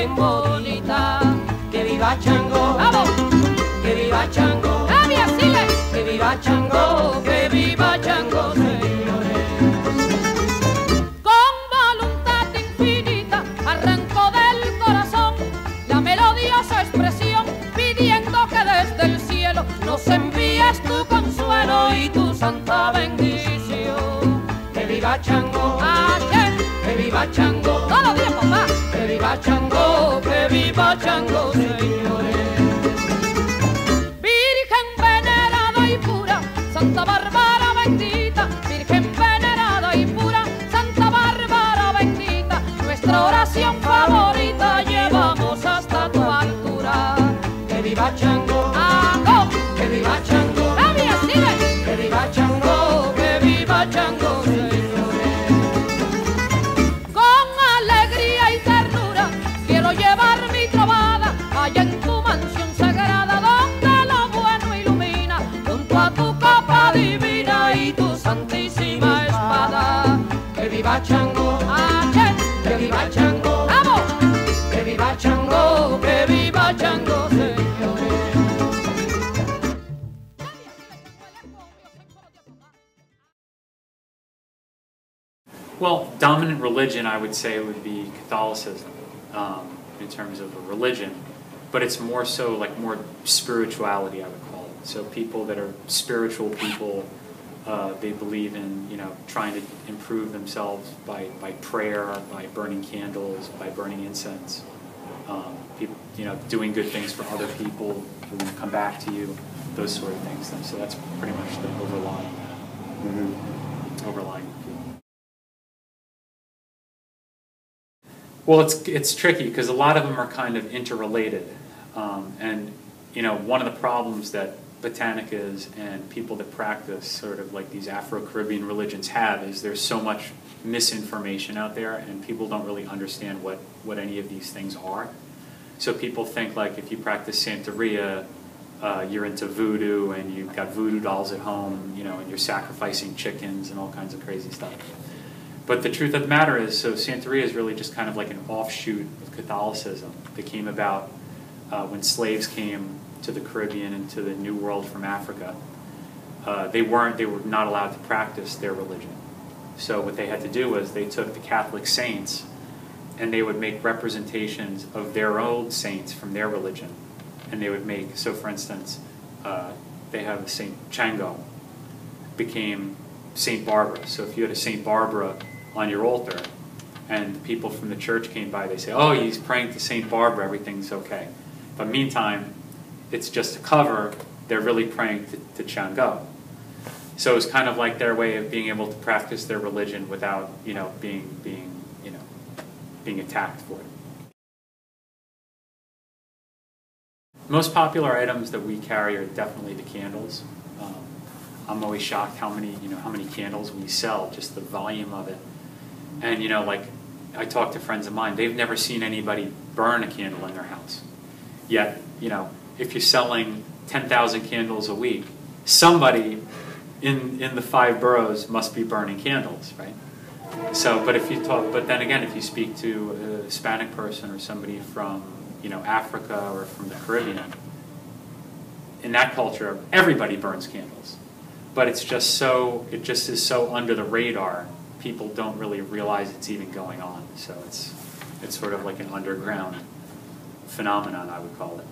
bien bonita. Que viva Chango, ¡Vamos! que viva Chango, ¡Cambia, sigue! que viva Chango, que viva Chango, señores. Con voluntad infinita arrancó del corazón la melodiosa expresión, pidiendo que desde el cielo nos envíes tu consuelo y tu santa bendición. Que viva Chango, Ayer, que viva Chango, todos los días, papá. que viva Chango, que viva Chango, señores. Virgen venerada y pura, Santa Bárbara bendita, Virgen venerada y pura, Santa Bárbara bendita, nuestra oración favorita llevamos hasta tu altura. Que viva Chango, ¡Ago! que viva Chango, ¡Cambia, sigue! que viva Chango, que viva Chango, señores. Con alegría y ternura quiero llevar mi trovada allá en tu mansión sagrada, donde lo bueno ilumina, junto a tu copa divina y tu santísima espada. Que viva Chango, Ayer, que viva Chango, ¡vamos! que viva Chango, que viva Chango, señores. Well, dominant religion, I would say, would be Catholicism in terms of a religion, but it's more so like more spirituality, I would call it. So people that are spiritual people, they believe in trying to improve themselves by prayer, by burning candles, by burning incense. People doing good things for other people who come back to you, those sort of things. And so that's pretty much the overlying overlying. Well, it's tricky because a lot of them are kind of interrelated, and one of the problems that Botanicas and people that practice sort of like these Afro-Caribbean religions have is there's so much misinformation out there, and people don't really understand what any of these things are. So people think like if you practice Santeria, you're into voodoo and you've got voodoo dolls at home, and you're sacrificing chickens and all kinds of crazy stuff. But the truth of the matter is, so Santeria is really just kind of like an offshoot of Catholicism that came about when slaves came to the Caribbean and to the New World from Africa. They were not allowed to practice their religion. So what they had to do was they took the Catholic saints and they would make representations of their own saints from their religion. And they would make, so for instance, they have Saint Chango became Saint Barbara. So if you had a Saint Barbara on your altar, and the people from the church came by, they say, oh, he's praying to Saint Barbara, everything's okay. But meantime, it's just a cover, they're really praying to Chango. So it's kind of like their way of being able to practice their religion without, being attacked for it. Most popular items that we carry are definitely the candles. I'm always shocked how many candles we sell, just the volume of it. And like I talk to friends of mine, they've never seen anybody burn a candle in their house. Yet, if you're selling 10,000 candles a week, somebody in the 5 boroughs must be burning candles, right? So, but then again, if you speak to a Hispanic person or somebody from Africa or from the Caribbean, in that culture, everybody burns candles. But it just is so under the radar, people don't really realize it's even going on. So it's sort of like an underground phenomenon, I would call it.